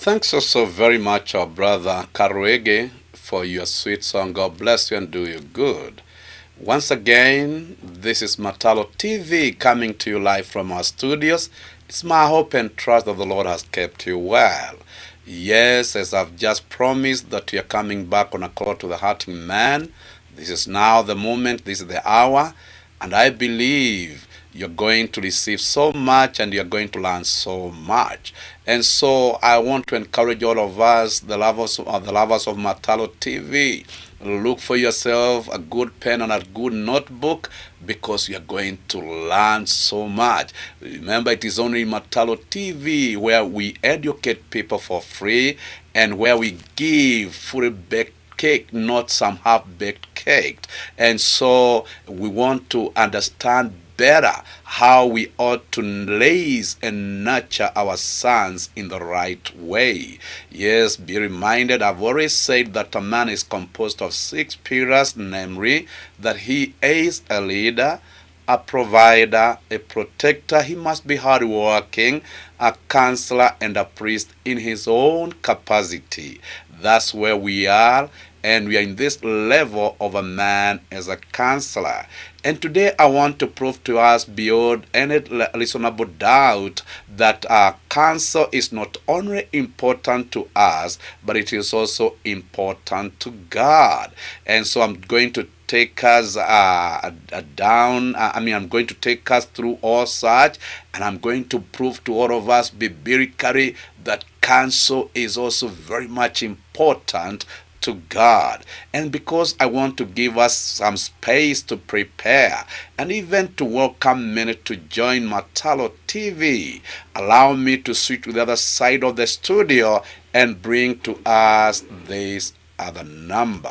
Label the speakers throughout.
Speaker 1: Thanks also very much, our brother Karuege, for your sweet song. God bless you and do you good. Once again, this is Matalo TV coming to you live from our studios. It's my hope and trust that the Lord has kept you well. Yes, as I've just promised that you're coming back on a call to the hurting man. This is now the moment, this is the hour, and I believe you're going to receive so much and you're going to learn so much. And so I want to encourage all of us, the lovers of Matalo TV, look for yourself a good pen and a good notebook, because you're going to learn so much. Remember, it is only Matalo TV where we educate people for free and where we give fully baked cake, not some half-baked cake. And so we want to understand better how we ought to raise and nurture our sons in the right way. Yes, be reminded, I've always said that a man is composed of 6 pillars, namely that he is a leader, a provider, a protector. He must be hardworking, a counselor, and a priest in his own capacity. That's where we are. And we are in this level of a man as a counselor. And today I want to prove to us beyond any reasonable doubt that our counsel is not only important to us, but it is also important to God. And so I'm going to take us I'm going to take us through all such, and I'm going to prove to all of us biblically that counsel is also very much important to God. And because I want to give us some space to prepare and even to welcome many to join Matalo TV, allow me to switch to the other side of the studio and bring to us this other number.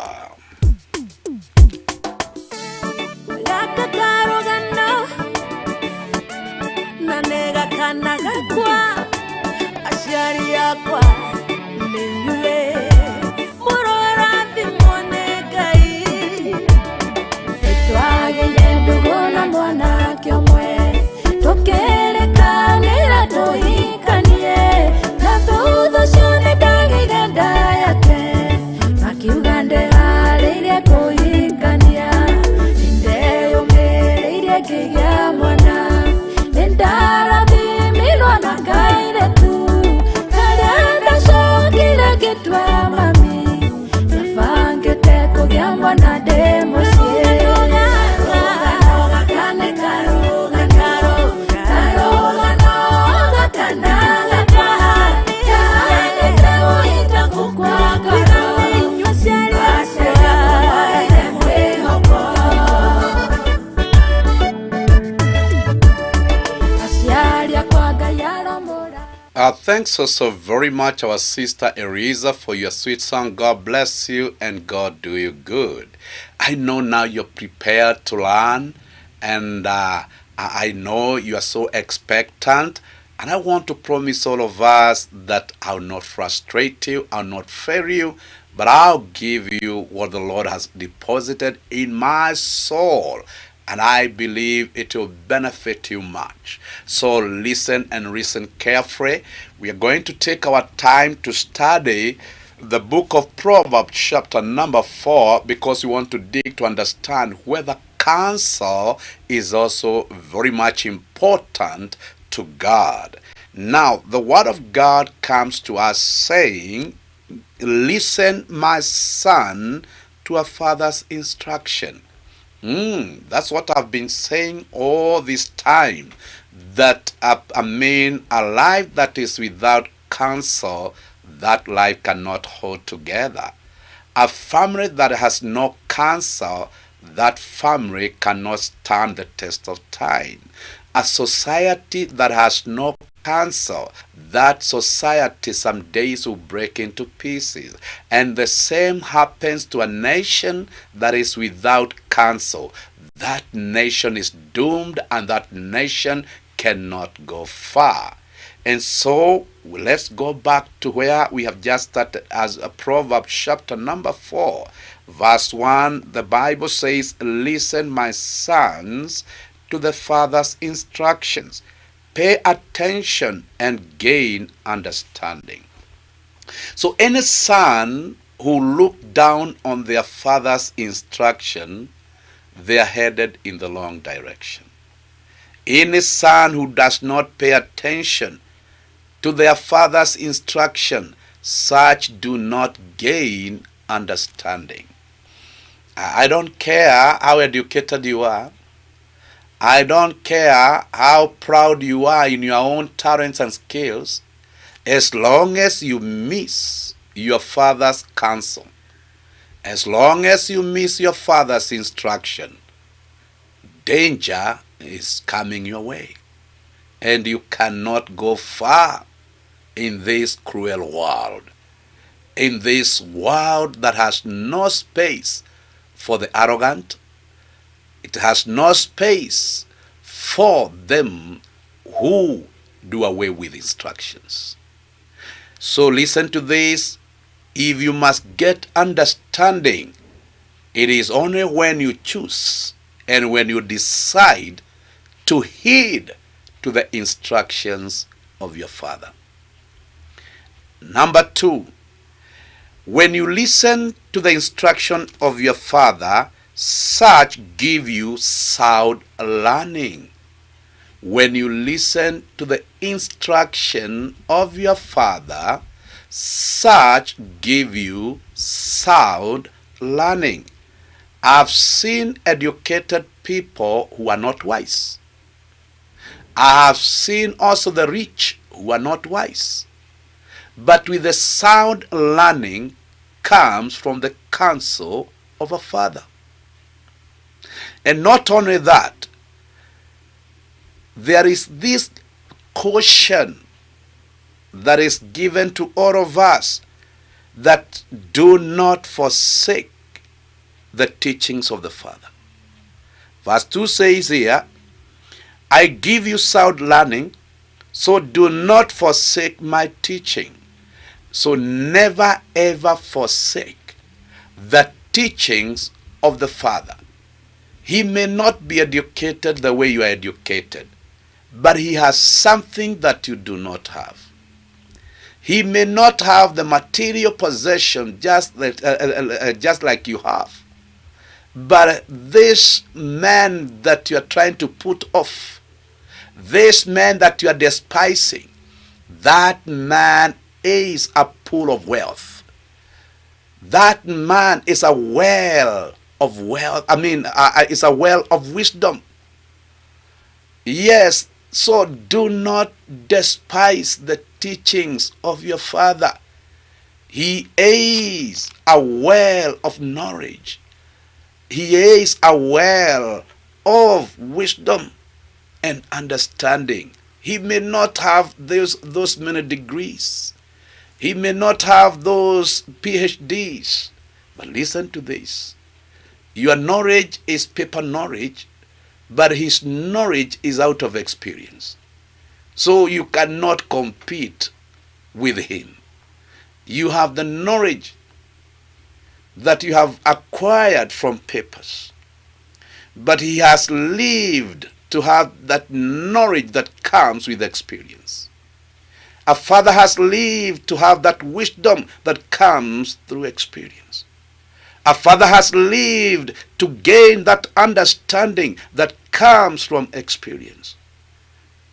Speaker 1: Thanks also very much, our sister Eriza, for your sweet song. God bless you and God do you good. I know now you're prepared to learn, and I know you are so expectant. And I want to promise all of us that I'll not frustrate you, I'll not fail you, but I'll give you what the Lord has deposited in my soul. And I believe it will benefit you much. So listen and listen carefully. We are going to take our time to study the book of Proverbs chapter number 4, because we want to dig to understand whether counsel is also very much important to God. Now, the word of God comes to us saying, "Listen, my son, to a father's instruction." That's what I've been saying all this time, that a life that is without counsel, that life cannot hold together. A family that has no counsel, that family cannot stand the test of time. A society that has no counsel, that society some days will break into pieces. And the same happens to a nation that is without counsel. That nation is doomed, and that nation cannot go far. And so let's go back to where we have just started, as a Proverbs chapter number 4, verse 1. The Bible says, "Listen, my sons, to the father's instructions. pay attention and gain understanding. So any son who look down on their father's instruction, they are headed in the wrong direction. Any son who does not pay attention to their father's instruction, such do not gain understanding. I don't care how educated you are. I don't care how proud you are in your own talents and skills. As long as you miss your father's counsel, as long as you miss your father's instruction, danger is coming your way. And you cannot go far in this cruel world. In this world that has no space for the arrogant, it has no space for them who do away with instructions. So listen to this. If you must get understanding, it is only when you choose and when you decide to heed to the instructions of your father. Number 2, when you listen to the instruction of your father, such give you sound learning. When you listen to the instruction of your father, such give you sound learning. I've seen educated people who are not wise. I have seen also the rich who are not wise. But with the sound learning comes from the counsel of a father. And not only that, there is this caution that is given to all of us, that do not forsake the teachings of the Father. Verse 2 says here, I give you sound learning, so do not forsake my teaching. So never ever forsake the teachings of the Father. He may not be educated the way you are educated, but he has something that you do not have. He may not have the material possession just like you have. But this man that you are trying to put off, this man that you are despising, that man is a pool of wealth. That man is a well of wealth. Is a well of wisdom. Yes, so do not despise the teachings of your father. He is a well of knowledge. He is a well of wisdom and understanding. He may not have those many degrees. He may not have those PhDs. But listen to this. Your knowledge is paper knowledge, but his knowledge is out of experience. So you cannot compete with him. You have the knowledge that you have acquired from papers, but he has lived to have that knowledge that comes with experience. A father has lived to have that wisdom that comes through experience. A father has lived to gain that understanding that comes from experience.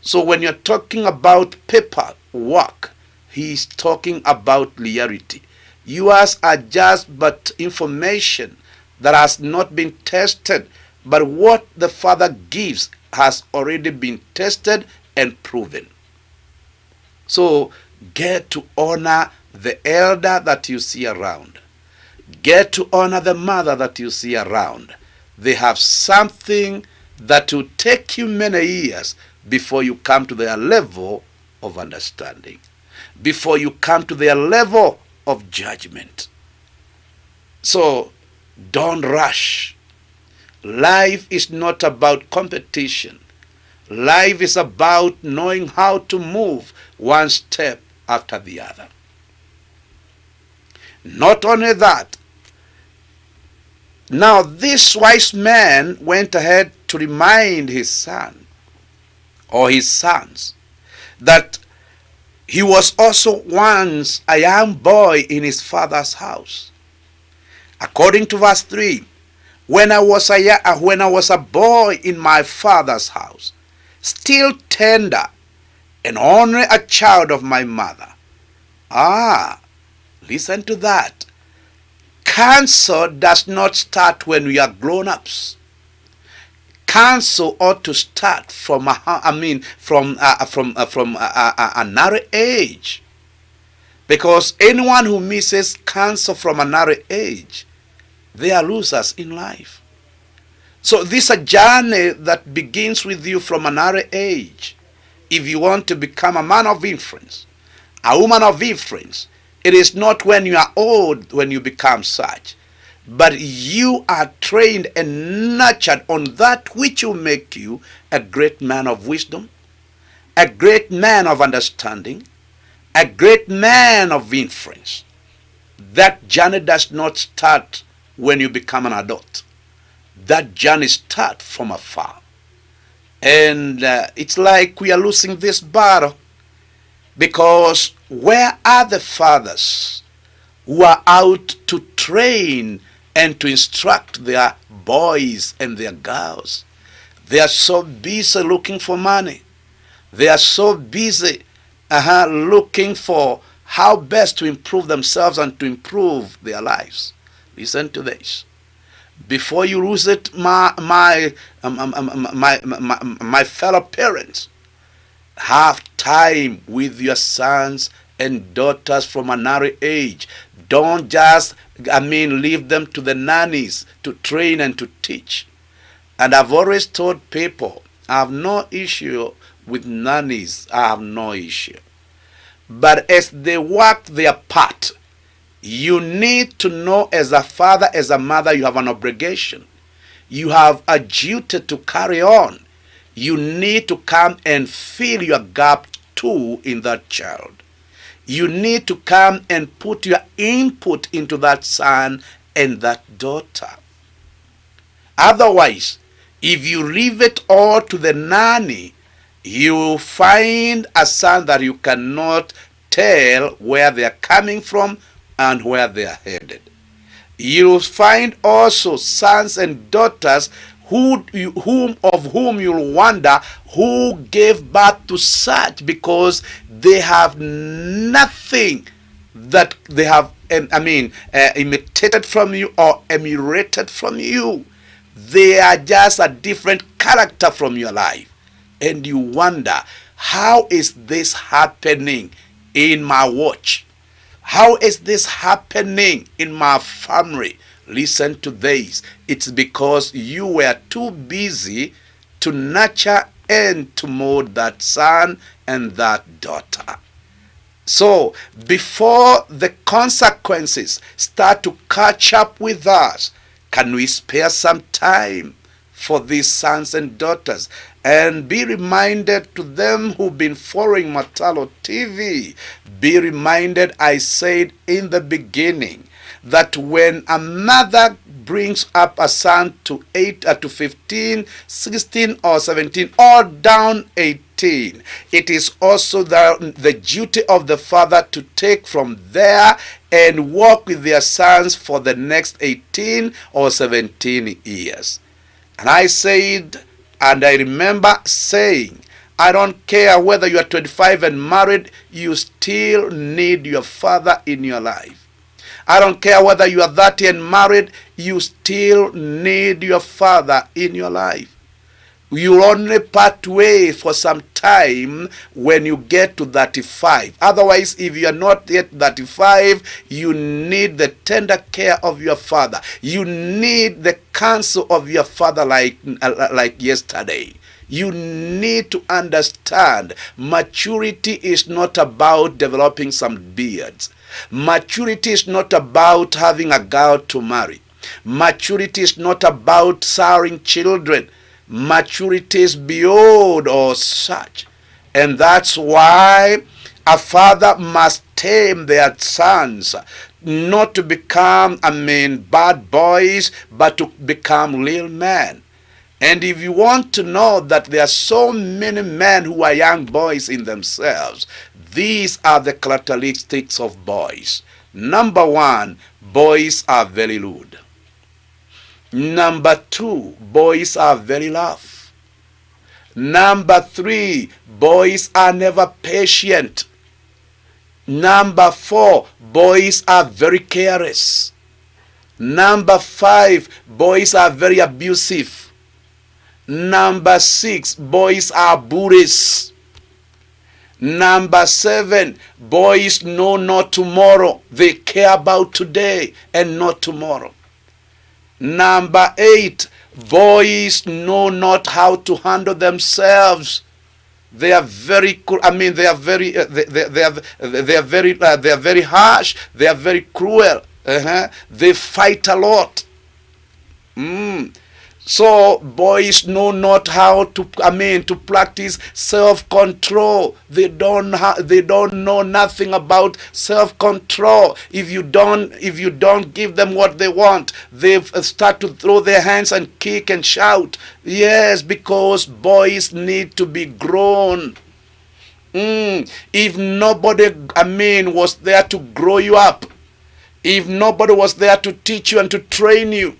Speaker 1: So when you're talking about paper work, he's talking about reality. Yours are just but information that has not been tested, but what the Father gives has already been tested and proven. So get to honor the elder that you see around. Get to honor the mother that you see around. They have something that will take you many years before you come to their level of understanding, before you come to their level of judgment. So don't rush. Life is not about competition. Life is about knowing how to move one step after the other. Not only that, now this wise man went ahead to remind his son or his sons, that he was also once a young boy in his father's house. According to verse 3, when I was a boy in my father's house, still tender and only a child of my mother. Ah, listen to that. Cancer does not start when we are grown-ups. Cancer ought to start from a narrow age, because anyone who misses cancer from a narrow age, they are losers in life. So this is a journey that begins with you from a narrow age. If you want to become a man of influence, a woman of influence, it is not when you are old when you become such, but you are trained and nurtured on that which will make you a great man of wisdom, a great man of understanding, a great man of influence. That journey does not start when you become an adult. That journey starts from afar. And it's like we are losing this battle, because where are the fathers who are out to train and to instruct their boys and their girls? They are so busy looking for money. They are so busy looking for how best to improve themselves and to improve their lives. Listen to this. Before you lose it, my fellow parents, have time with your sons and daughters from an early age. Don't just, leave them to the nannies to train and to teach. And I've always told people, I have no issue with nannies. I have no issue. But as they work their part, you need to know, as a father, as a mother, you have an obligation. You have a duty to carry on. You need to come and fill your gap too in that child. You need to come and put your input into that son and that daughter. Otherwise, if you leave it all to the nanny, you will find a son that you cannot tell where they are coming from and where they are headed. You will find also sons and daughters of whom you'll wonder who gave birth to such, because they have nothing that they have imitated from you or emulated from you. They are just a different character from your life. And you wonder, how is this happening in my watch? How is this happening in my family? Listen to this. It's because you were too busy to nurture and to mold that son and that daughter. So, before the consequences start to catch up with us, can we spare some time for these sons and daughters and be reminded, to them who've been following Matalo TV, be reminded, I said in the beginning, that when a mother brings up a son to 15, 16 or 17 or down 18, it is also the duty of the father to take from there and walk with their sons for the next 18 or 17 years. And I said, and I remember saying, I don't care whether you are 25 and married, you still need your father in your life. I don't care whether you are 30 and married, you still need your father in your life. You only part ways for some time when you get to 35. Otherwise, if you are not yet 35, you need the tender care of your father. You need the counsel of your father like yesterday. You need to understand, maturity is not about developing some beards. Maturity is not about having a girl to marry. Maturity is not about siring children. Maturity is beyond all such. And that's why a father must tame their sons, not to become, bad boys, but to become real men. And if you want to know that there are so many men who are young boys in themselves, these are the characteristics of boys. Number one, boys are very rude. Number two, boys are very rough. Number three, boys are never patient. Number four, boys are very careless. Number five, boys are very abusive. Number six, boys are bullies. Number seven, boys know not tomorrow. They care about today and not tomorrow. Number eight, boys know not how to handle themselves. They are very, they are very, they are very harsh. They are very cruel. They fight a lot. So boys know not how to, to practice self-control. They don't know nothing about self-control. If you don't give them what they want, they start to throw their hands and kick and shout. Yes, because boys need to be grown. If nobody, was there to grow you up, if nobody was there to teach you and to train you,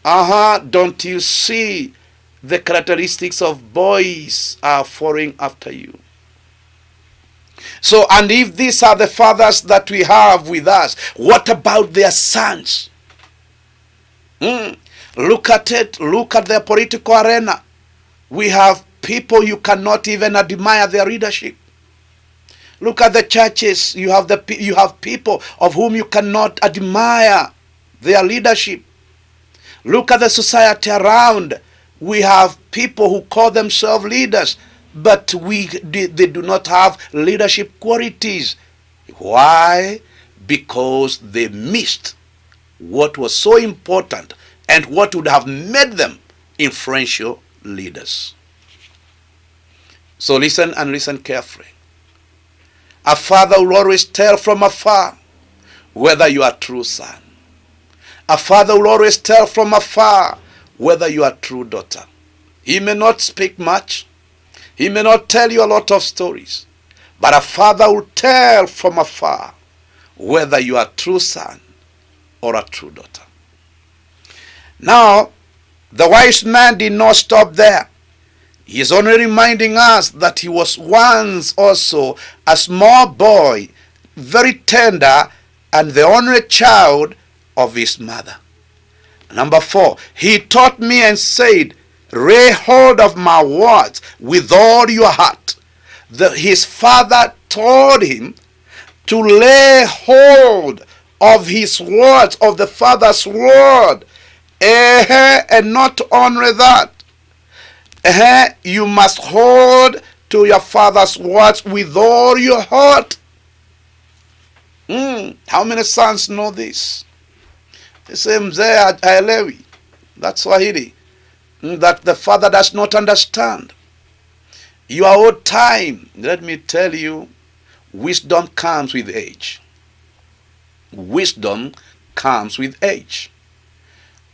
Speaker 1: don't you see the characteristics of boys are following after you? So, and if these are the fathers that we have with us, what about their sons? Look at it. Look at the political arena. We have people you cannot even admire their leadership. Look at the churches. You have people of whom you cannot admire their leadership. Look at the society around. We have people who call themselves leaders, but they do not have leadership qualities. Why? Because they missed what was so important and what would have made them influential leaders. So listen, and listen carefully. A father will always tell from afar whether you are a true son. A father will always tell from afar whether you are a true daughter. He may not speak much. He may not tell you a lot of stories. But a father will tell from afar whether you are a true son or a true daughter. Now, the wise man did not stop there. He is only reminding us that he was once also a small boy, very tender, and the only child of his mother. Number 4, he taught me and said, lay hold of my words with all your heart. His father told him to lay hold of his words, of the father's word. And not only that, you must hold to your father's words with all your heart. How many sons know this? They say, Mzee haelewi. That's Swahili. That the father does not understand. Your old time, let me tell you, wisdom comes with age. Wisdom comes with age.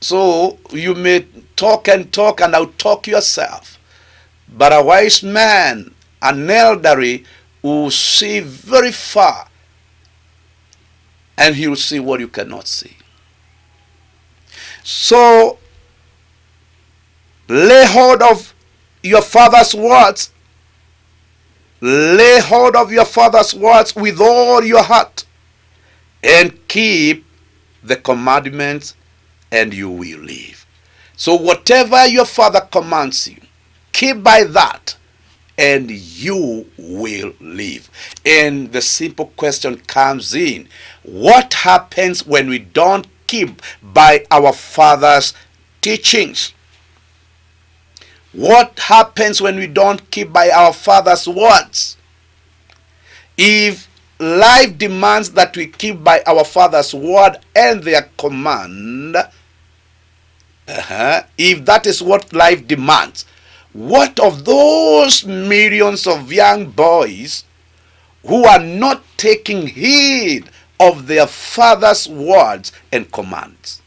Speaker 1: So you may talk and out-talk yourself. But a wise man, an elderly, will see very far. And he will see what you cannot see. So, lay hold of your father's words. Lay hold of your father's words with all your heart. And keep the commandments, and you will live. So whatever your father commands you, keep by that, and you will live. And the simple question comes in. What happens when we don't keep by our father's teachings? What happens when we don't keep by our father's words? If life demands that we keep by our father's word and their command, if that is what life demands, what of those millions of young boys who are not taking heed of their father's words and commands?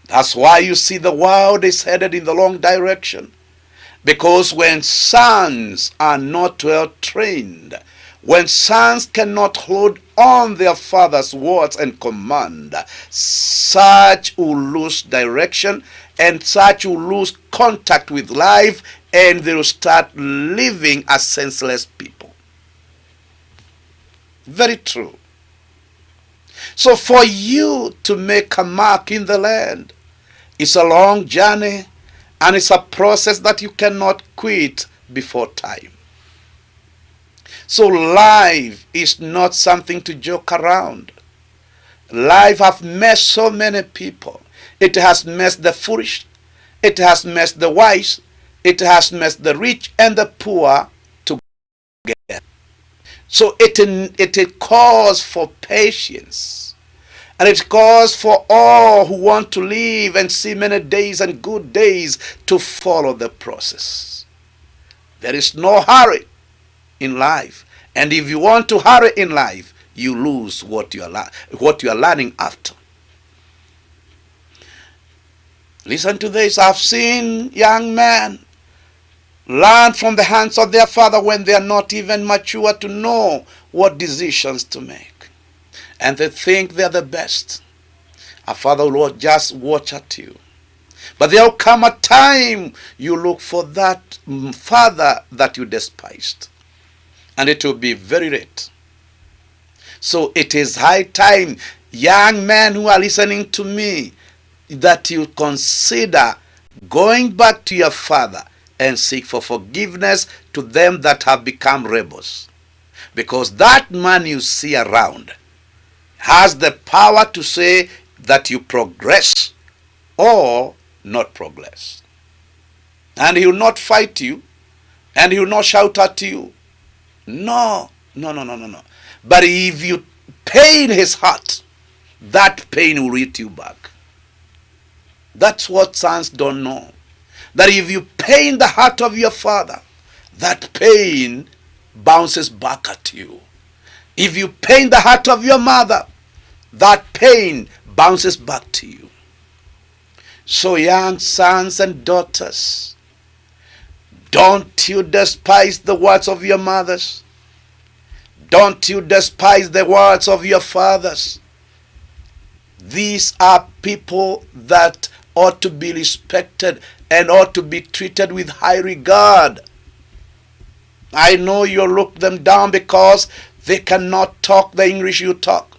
Speaker 1: That's why you see the world is headed in the wrong direction. Because when sons are not well trained, when sons cannot hold on their father's words and command, such will lose direction and such will lose contact with life, and they will start living as senseless people. Very true. So for you to make a mark in the land, it's a long journey, and it's a process that you cannot quit before time. So life is not something to joke around. Life has messed so many people. It has messed the foolish. It has messed the wise. It has messed the rich and the poor together. So it calls for patience. And it calls for all who want to live and see many days and good days to follow the process. There is no hurry in life. And if you want to hurry in life, you lose what you are learning after. Listen to this. I've seen young men learn from the hands of their father when they are not even mature to know what decisions to make. And they think they're the best. A father will just watch at you. But there will come a time you look for that father that you despised. And it will be very late. So it is high time, young men who are listening to me, that you consider going back to your father and seek for forgiveness to them that have become rebels. Because that man you see around has the power to say that you progress or not progress. And he will not fight you, and he will not shout at you. No. But if you pain his heart, that pain will eat you back. That's what sons don't know. That if you pain the heart of your father, that pain bounces back at you. If you pain the heart of your mother, that pain bounces back to you. So young sons and daughters, don't you despise the words of your mothers. Don't you despise the words of your fathers. These are people that ought to be respected and ought to be treated with high regard. I know you look them down because they cannot talk the English you talk.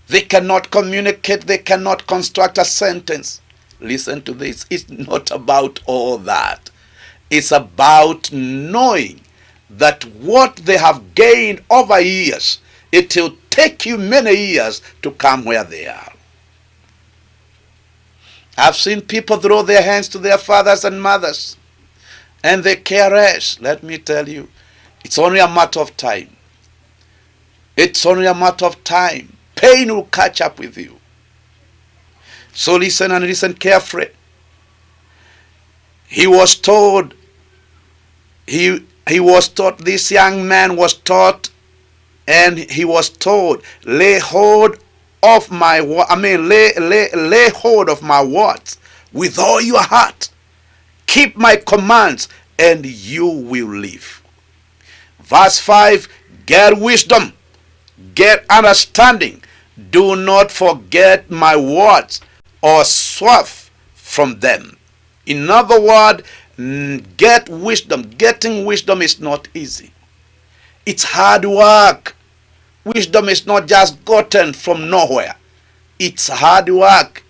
Speaker 1: They cannot communicate. They cannot construct a sentence. Listen to this. It's not about all that. It's about knowing that what they have gained over years, it will take you many years to come where they are. I've seen people throw their hands to their fathers and mothers, and they care less. Let me tell you, it's only a matter of time. It's only a matter of time. Pain will catch up with you. So listen and listen carefully. He was told, this young man was taught, and he was told, lay hold of my lay hold of my words with all your heart. Keep my commands, and you will live. Verse 5, get wisdom, get understanding. Do not forget my words or swerve from them. In other words, get wisdom. Getting wisdom is not easy. It's hard work. Wisdom is not just gotten from nowhere. It's hard work.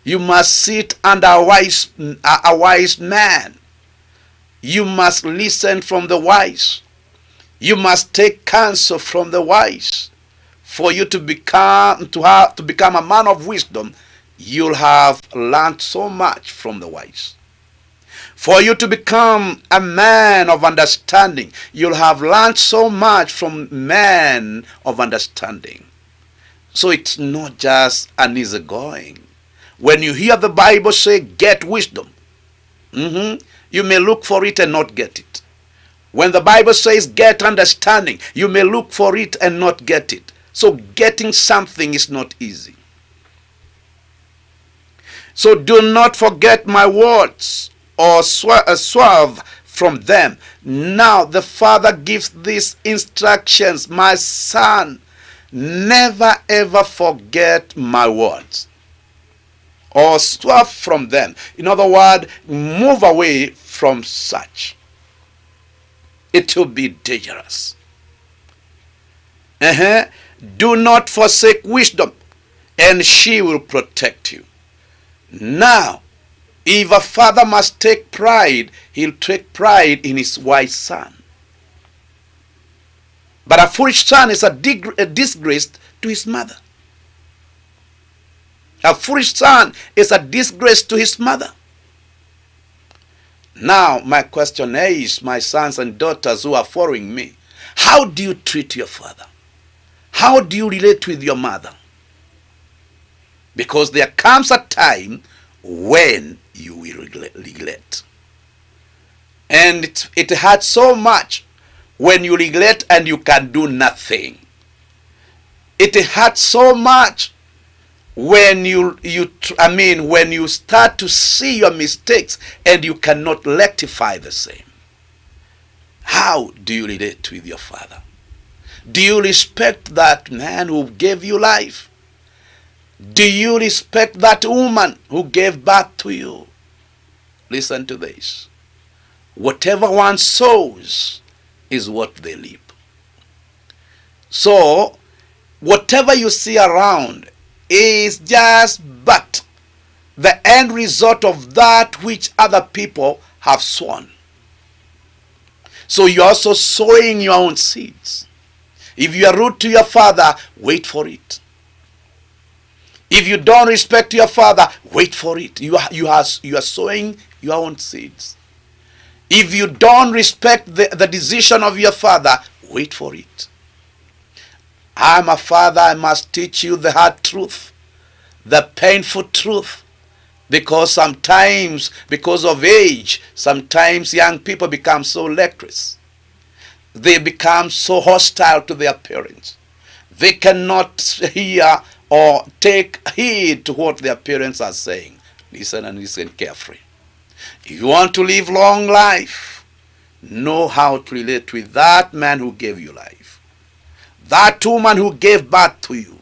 Speaker 1: You must sit under a wise man. You must listen from the wise. You must take counsel from the wise. For you to become a man of wisdom, you'll have learned so much from the wise. For you to become a man of understanding, you'll have learned so much from men of understanding. So it's not just an easy going. When you hear the Bible say, get wisdom, you may look for it and not get it. When the Bible says, get understanding, you may look for it and not get it. So getting something is not easy. So do not forget my words or swerve from them. Now the father gives these instructions: my son, never ever forget my words or swerve from them. In other words, move away from such. It will be dangerous. Do not forsake wisdom, and she will protect you. Now, if a father must take pride, he'll take pride in his wise son. But a foolish son is a disgrace to his mother. A foolish son is a disgrace to his mother. Now, my question is, my sons and daughters who are following me, how do you treat your father? How do you relate with your mother? Because there comes a time when you will regret. And it hurts so much when you regret and you can do nothing. It hurts so much when when you start to see your mistakes and you cannot rectify the same. How do you relate with your father? Do you respect that man who gave you life? Do you respect that woman who gave birth to you? Listen to this. Whatever one sows is what they reap. So, whatever you see around is just but the end result of that which other people have sown. So you're also sowing your own seeds. If you are rude to your father, wait for it. If you don't respect your father, wait for it. You are sowing your own seeds. If you don't respect the decision of your father, wait for it. I'm a father, I must teach you the hard truth, the painful truth. Because sometimes, because of age, sometimes young people become so reckless. They become so hostile to their parents. They cannot hear or take heed to what their parents are saying. Listen and listen carefully. If you want to live long life, know how to relate with that man who gave you life. That woman who gave birth to you.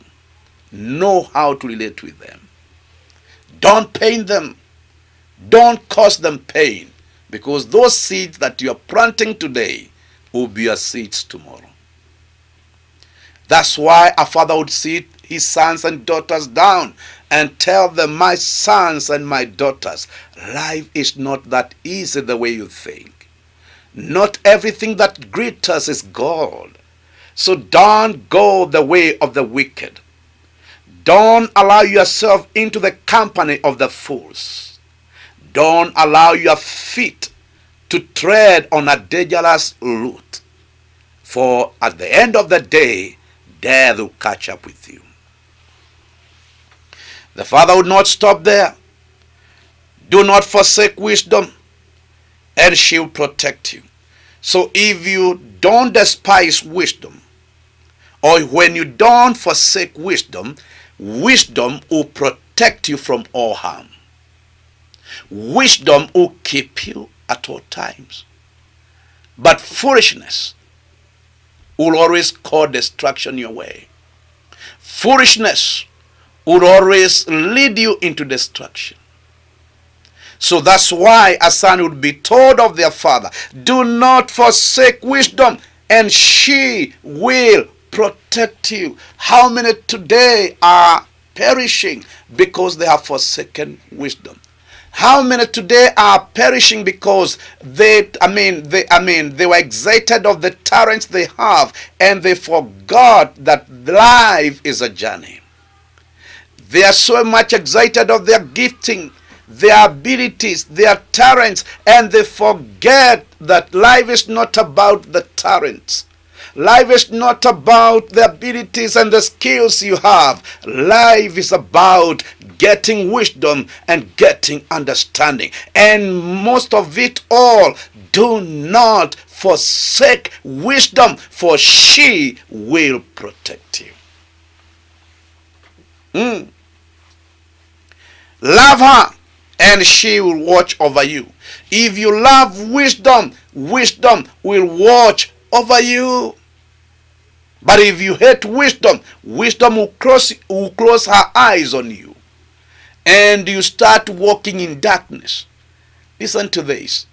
Speaker 1: Know how to relate with them. Don't pain them. Don't cause them pain. Because those seeds that you are planting today will be your seeds tomorrow. That's why a father would sit his sons and daughters down and tell them, my sons and my daughters, life is not that easy the way you think. Not everything that glitters is gold. So don't go the way of the wicked. Don't allow yourself into the company of the fools. Don't allow your feet to tread on a dangerous route. For at the end of the day, death will catch up with you. The father would not stop there. Do not forsake wisdom, and she will protect you. So if you don't despise wisdom, or when you don't forsake wisdom, wisdom will protect you from all harm. Wisdom will keep you at all times. But foolishness will always cause destruction your way. Foolishness will always lead you into destruction. So that's why a son would be told of their father, do not forsake wisdom, and she will protect you. How many today are perishing because they have forsaken wisdom? How many today are perishing because they were excited of the talents they have, and they forgot that life is a journey. They are so much excited of their gifting, their abilities, their talents, and they forget that life is not about the talents. Life is not about the abilities and the skills you have. Life is about getting wisdom and getting understanding. And most of it all, do not forsake wisdom, for she will protect you. Love her, and she will watch over you. If you love wisdom, wisdom will watch over you. But if you hate wisdom, wisdom will close her eyes on you, and you start walking in darkness. Listen to this.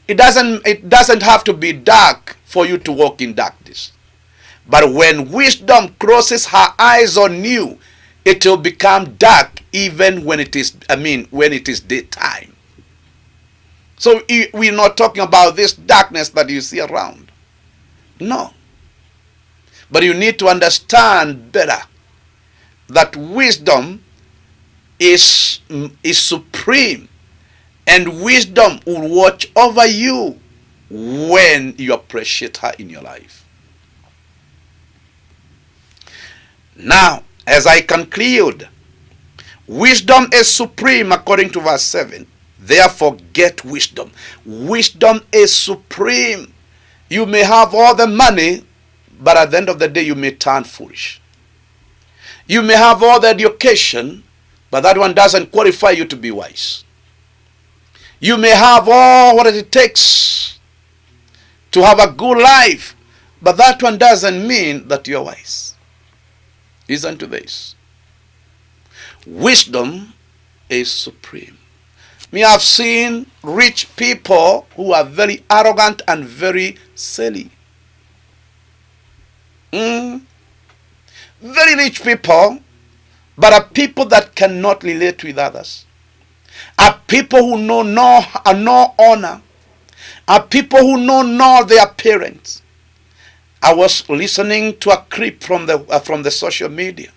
Speaker 1: It doesn't have to be dark for you to walk in darkness. But when wisdom crosses her eyes on you, it will become dark even when it is daytime. So we're not talking about this darkness that you see around. No. But you need to understand better that wisdom is supreme, and wisdom will watch over you when you appreciate her in your life. Now, as I conclude, wisdom is supreme according to verse 7. Therefore, get wisdom. Wisdom is supreme. You may have all the money, but at the end of the day, you may turn foolish. You may have all the education, but that one doesn't qualify you to be wise. You may have all what it takes to have a good life, but that one doesn't mean that you're wise. Listen to this. Wisdom is supreme. Me have seen rich people who are very arrogant and very silly. Very rich people, but are people that cannot relate with others. Are people who know no honor. Are people who know their parents. I was listening to a clip from the social media,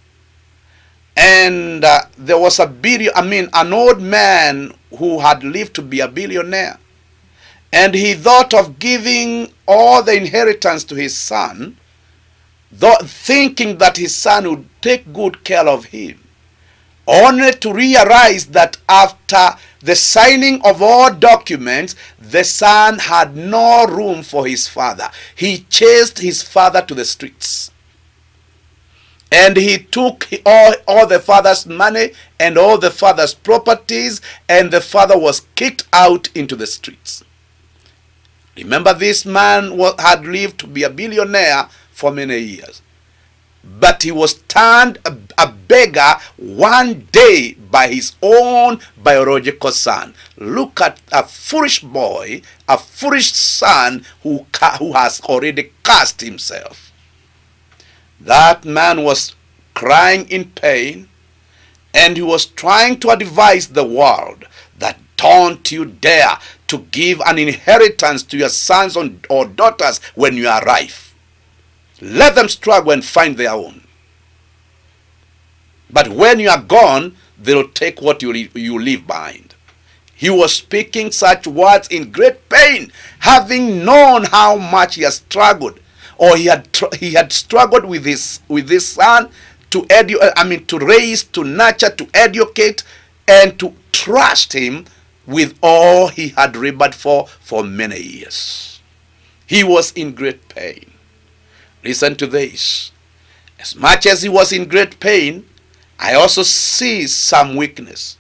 Speaker 1: and there was an old man who had lived to be a billionaire, and he thought of giving all the inheritance to his son, thinking that his son would take good care of him, only to realize that after the signing of all documents, the son had no room for his father. He chased his father to the streets. And he took all the father's money and all the father's properties, and the father was kicked out into the streets. Remember, this man had lived to be a billionaire for many years. But he was turned a beggar one day by his own biological son. Look at a foolish boy, a foolish son who has already cast himself. That man was crying in pain, and he was trying to advise the world that don't you dare to give an inheritance to your sons or daughters when you are ripe. Let them struggle and find their own. But when you are gone, they'll take what you leave behind. He was speaking such words in great pain, having known how much he has struggled, or he had struggled with his son to raise, to nurture, to educate, and to trust him with all he had labored for many years. He was in great pain. Listen to this. As much as he was in great pain, I also see some weakness.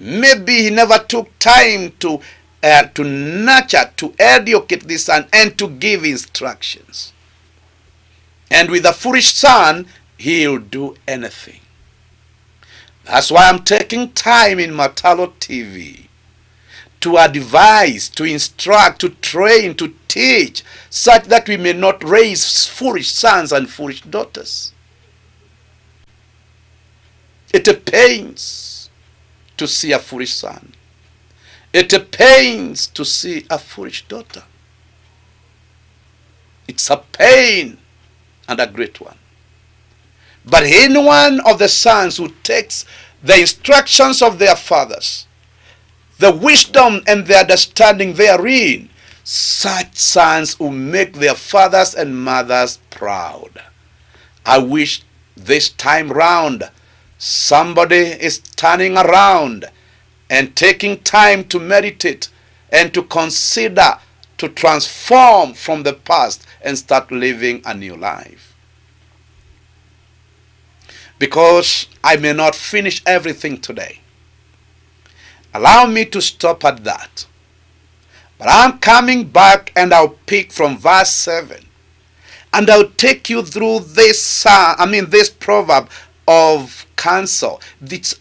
Speaker 1: Maybe he never took time to nurture, to educate this son, and to give instructions. And with a foolish son, he'll do anything. That's why I'm taking time in Matalo TV to advise, to instruct, to train, to teach, such that we may not raise foolish sons and foolish daughters. It pains to see a foolish son. It pains to see a foolish daughter. It's a pain, and a great one. But any one of the sons who takes the instructions of their fathers, the wisdom and the understanding therein, such sons will make their fathers and mothers proud. I wish this time round somebody is turning around and taking time to meditate and to consider, to transform from the past and start living a new life. Because I may not finish everything today. Allow me to stop at that. But I'm coming back and I'll pick from verse 7. And I'll take you through this proverb of counsel. This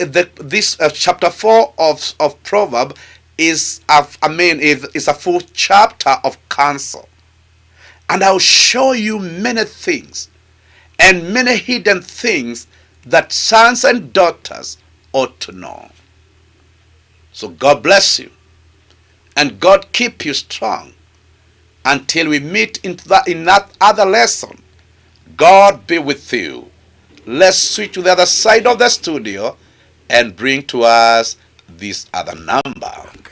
Speaker 1: chapter 4 of proverb is a full chapter of counsel. And I'll show you many things and many hidden things that sons and daughters ought to know. So God bless you. And God keep you strong until we meet in that other lesson. God be with you. Let's switch to the other side of the studio and bring to us this other number.
Speaker 2: Don't